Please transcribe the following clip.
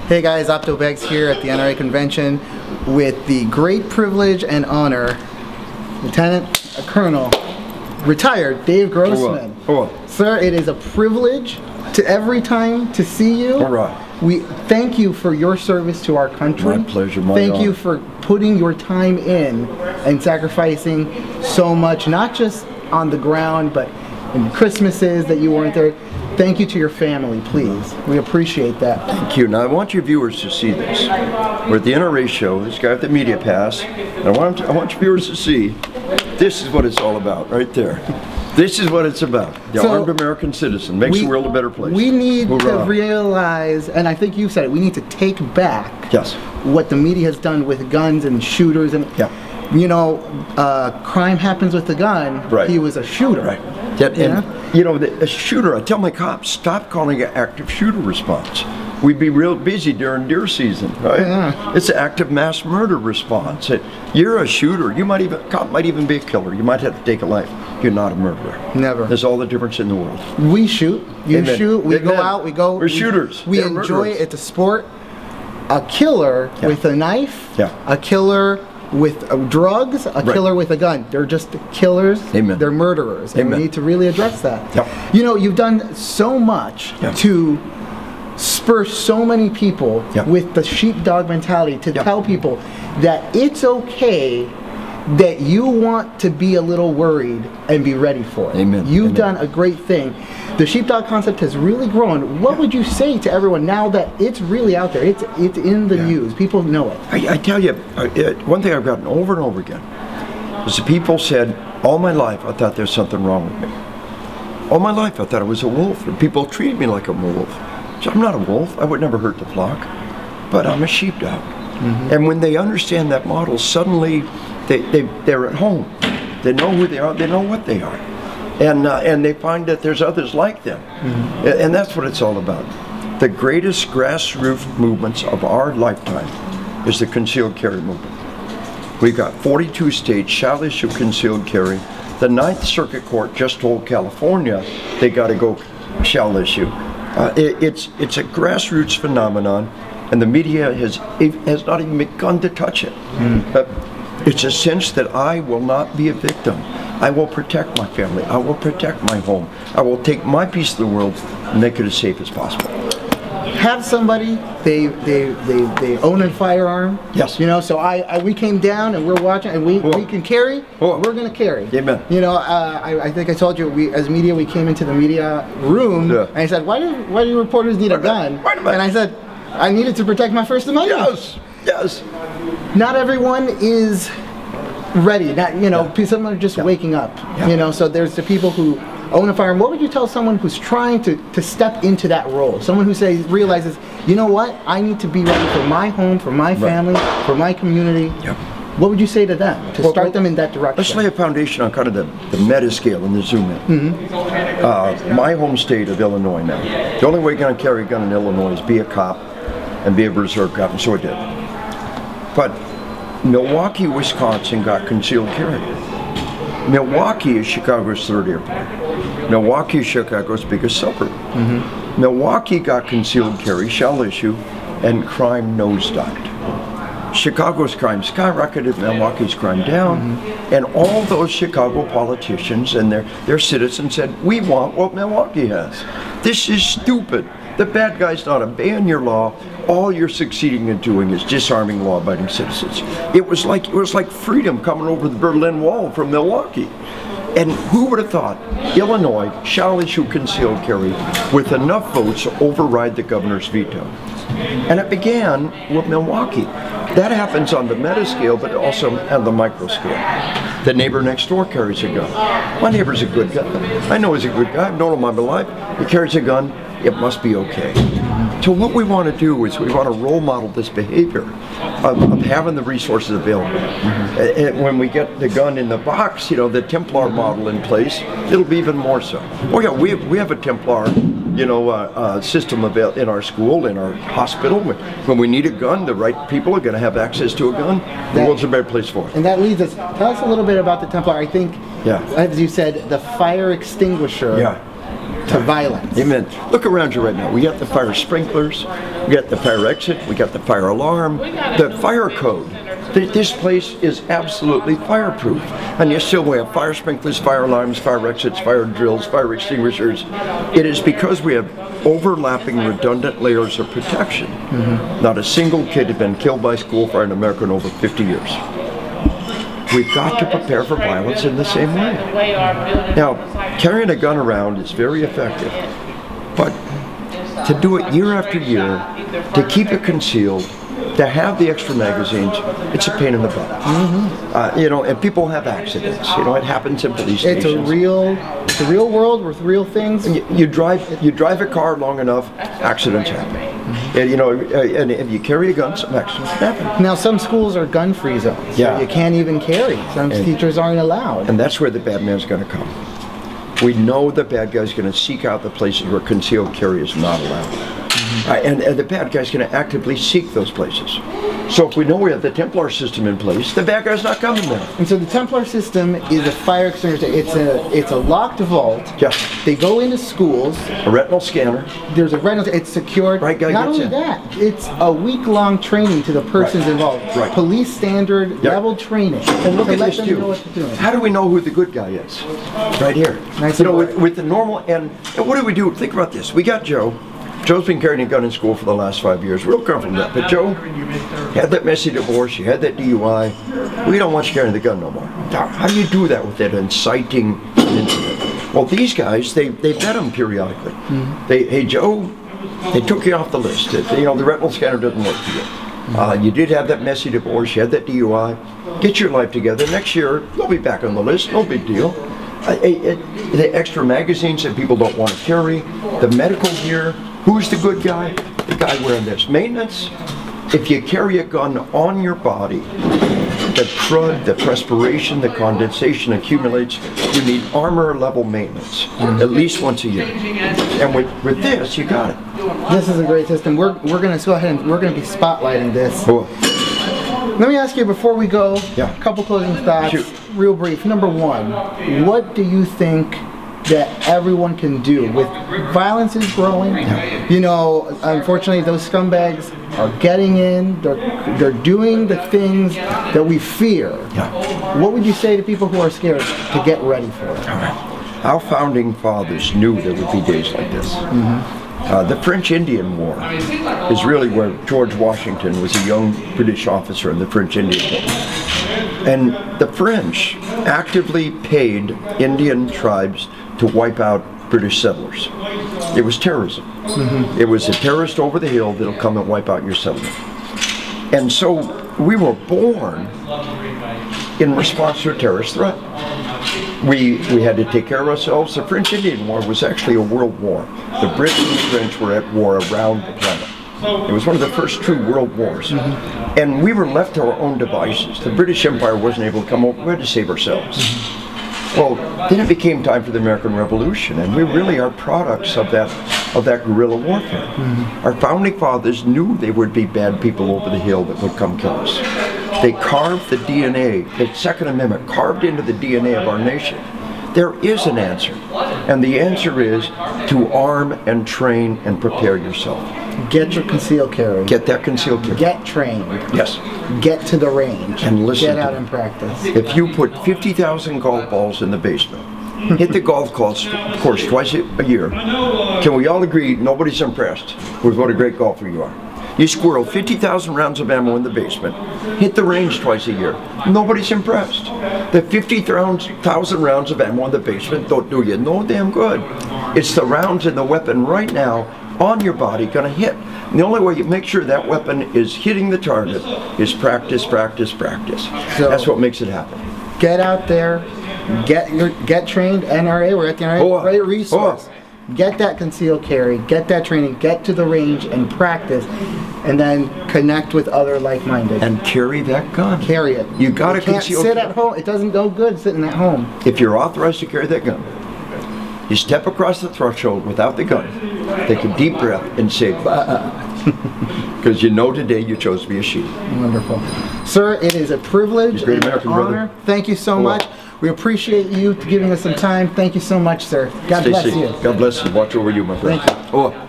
Hey guys, Optobegs here at the NRA convention with the great privilege and honor, Lieutenant Colonel, retired Dave Grossman. Sir, it is a privilege to every time to see you. We thank you for your service to our country. My pleasure, my Thank honor. you for putting your time in and sacrificing so much, not just on the ground, but in Christmases that you weren't there. Thank you to your family, please. We appreciate that. Thank you. Now I want your viewers to see this. We're at the NRA show, this guy with the media pass, and I want your viewers to see this is what it's all about, right there. This is what it's about. The armed American citizen makes the world a better place. We need to realize, and I think you said it, we need to take back what the media has done with guns and shooters. And you know, crime happens with the gun. He was a shooter. You know, a shooter, I tell my cops, stop calling it active shooter response. We'd be real busy during deer season, right? It's an active mass murder response. You're a shooter. You might even, cop might even be a killer. You might have to take a life. You're not a murderer. Never. There's all the difference in the world. We shoot. You shoot. We go out. We go. We're shooters. We enjoy it. It's a sport. A killer with a knife. A killer with drugs, a killer with a gun. They're just killers. They're murderers. And we need to really address that. You know, you've done so much to spur so many people with the sheepdog mentality to tell people that it's okay that you want to be a little worried and be ready for it. You've done a great thing. The sheepdog concept has really grown. What would you say to everyone now that it's really out there? It's in the news. People know it. I tell you, one thing I've gotten over and over again is the people said, all my life I thought there's something wrong with me. All my life I thought I was a wolf, and people treated me like a wolf. So I'm not a wolf. I would never hurt the flock, but I'm a sheepdog. And when they understand that model, suddenly they're at home. They know who they are. They know what they are. And they find that there's others like them. And that's what it's all about. The greatest grassroots movements of our lifetime is the concealed carry movement. We've got 42 states shall issue concealed carry. The 9th Circuit Court just told California they got to go shall issue. It's a grassroots phenomenon, and the media has not even begun to touch it. It's a sense that I will not be a victim. I will protect my family. I will protect my home. I will take my piece of the world and make it as safe as possible. Have somebody, they own a firearm. You know, so we came down and we're watching, and we can carry. We're going to carry. You know, I think I told you, as media, we came into the media room, and I said, why do reporters need a gun? And I said, I needed to protect my First Amendment. Not everyone is ready. Not, you know, some are just waking up. You know, so there's the people who own a firearm. What would you tell someone who's trying to step into that role? Someone who realizes, you know what, I need to be ready for my home, for my family, for my community. What would you say to them to start them in that direction? Let's lay a foundation on kind of the meta scale and the zoom in. My home state of Illinois now. The only way you're going to carry a gun in Illinois is be a cop and be a reserve cop, and so I did. But Milwaukee, Wisconsin got concealed carry. Milwaukee is Chicago's 3rd airport. Milwaukee is Chicago's biggest suburb. Milwaukee got concealed carry, shall issue, and crime nosedived. Chicago's crime skyrocketed, Milwaukee's crime down, and all those Chicago politicians and their citizens said, we want what Milwaukee has. This is stupid. The bad guy's not obeying your law. All you're succeeding in doing is disarming law-abiding citizens. It was like freedom coming over the Berlin Wall from Milwaukee. And who would have thought Illinois shall issue concealed carry with enough votes to override the governor's veto? And it began with Milwaukee. That happens on the meta scale, but also on the micro scale. The neighbor next door carries a gun. My neighbor's a good guy. I know he's a good guy. I've known him my life. He carries a gun. It must be okay. So what we want to do is we want to role model this behavior of having the resources available. And when we get the gun in the box, you know, the Templar model in place, it'll be even more so. Oh yeah, we have a Templar, you know, system in our school, in our hospital. When we need a gun, the right people are going to have access to a gun. The world's a better place for it. And that leads us, tell us a little bit about the Templar. I think, as you said, the fire extinguisher to violence. Amen. Look around you right now. We got the fire sprinklers, we got the fire exit, we got the fire alarm, the fire code. This place is absolutely fireproof. And yet still we have fire sprinklers, fire alarms, fire exits, fire drills, fire extinguishers. It is because we have overlapping redundant layers of protection. Not a single kid had been killed by school fire in America in over 50 years. We've got to prepare for violence in the same way. Now, carrying a gun around is very effective, but to do it year after year, to keep it concealed, to have the extra magazines, it's a pain in the butt. You know, and people have accidents. You know, it happens in police stations. It's a real world with real things. You drive a car long enough, accidents happen. And, you know, and if you carry a gun, some accidents happen. Now, some schools are gun-free zones. So you can't even carry. Some teachers aren't allowed. And that's where the bad man's going to come. We know the bad guy's going to seek out the places where concealed carry is not allowed. And the bad guy's going to actively seek those places. So if we know we have the Templar system in place, the bad guy's not coming there. And so the Templar system is a fire extinguisher. It's a locked vault. Yes. They go into schools. A retinal scanner. There's a retinal. It's secured. Right guy not gets only in. that, it's a week-long training to the persons involved. Right. Police standard level training. And look at this too. Know what they're doing. How do we know who the good guy is? Right here. Nice. You know, with the normal and what do we do? Think about this. We got Joe. Joe's been carrying a gun in school for the last 5 years. Real comfortable with that. But Joe had that messy divorce, you had that DUI. We don't want you carrying the gun no more. Now, how do you do that with that inciting incident? Well, these guys, they vet them periodically. Hey, Joe, they took you off the list. You know, the retinal scanner doesn't work for you. You did have that messy divorce, you had that DUI. Get your life together. Next year, you'll be back on the list. No big deal. The extra magazines that people don't want to carry, the medical gear. Who's the good guy? The guy wearing this. Maintenance, if you carry a gun on your body, the crud, the perspiration, the condensation accumulates. You need armor level maintenance, at least once a year. And with this, you got it. This is a great system. We're going to go ahead and we're going to be spotlighting this. Cool. Let me ask you before we go, a couple closing thoughts, real brief. Number one, what do you think that everyone can do with violence is growing? You know, unfortunately, those scumbags are getting in. They're doing the things that we fear. What would you say to people who are scared to get ready for it? Our founding fathers knew there would be days like this. The French-Indian War is really where George Washington was a young British officer in the French-Indian War. And the French actively paid Indian tribes to wipe out British settlers. It was terrorism. It was a terrorist over the hill that'll come and wipe out your settlement. And so we were born in response to a terrorist threat. We had to take care of ourselves. The French-Indian War was actually a world war. The Brits and the French were at war around the planet. It was one of the first true world wars. And we were left to our own devices. The British Empire wasn't able to come over. We had to save ourselves. Well, then it became time for the American Revolution, and we really are products of that guerrilla warfare. Our founding fathers knew there would be bad people over the hill that would come kill us. They carved the DNA, the Second Amendment carved into the DNA of our nation. There is an answer, and the answer is to arm and train and prepare yourself. Get your concealed carry. Get that concealed carry. Get trained. Yes. Get to the range. And listen. Get out and practice. If you put 50,000 golf balls in the basement, hit the golf course twice a year, can we all agree nobody's impressed with what a great golfer you are? You squirrel 50,000 rounds of ammo in the basement, hit the range twice a year, nobody's impressed. The 50,000 rounds of ammo in the basement don't do you no damn good. It's the rounds in the weapon right now on your body going to hit. And the only way you make sure that weapon is hitting the target is practice, practice, practice. So that's what makes it happen. Get out there, get trained. NRA, we're at the NRA, great resource. Get that concealed carry, get that training, get to the range and practice, and then connect with other like-minded. And carry that gun. Carry it. You got to conceal. Sit at home. It doesn't go good sitting at home. If you're authorized to carry that gun, you step across the threshold without the gun, take a deep breath and say, because you know today you chose to be a sheep. Wonderful. Sir, it is a privilege and an honor. Thank you so much. We appreciate you giving us some time. Thank you so much, sir. God bless you. God bless you. Watch over you, my friend. Thank you. Oh.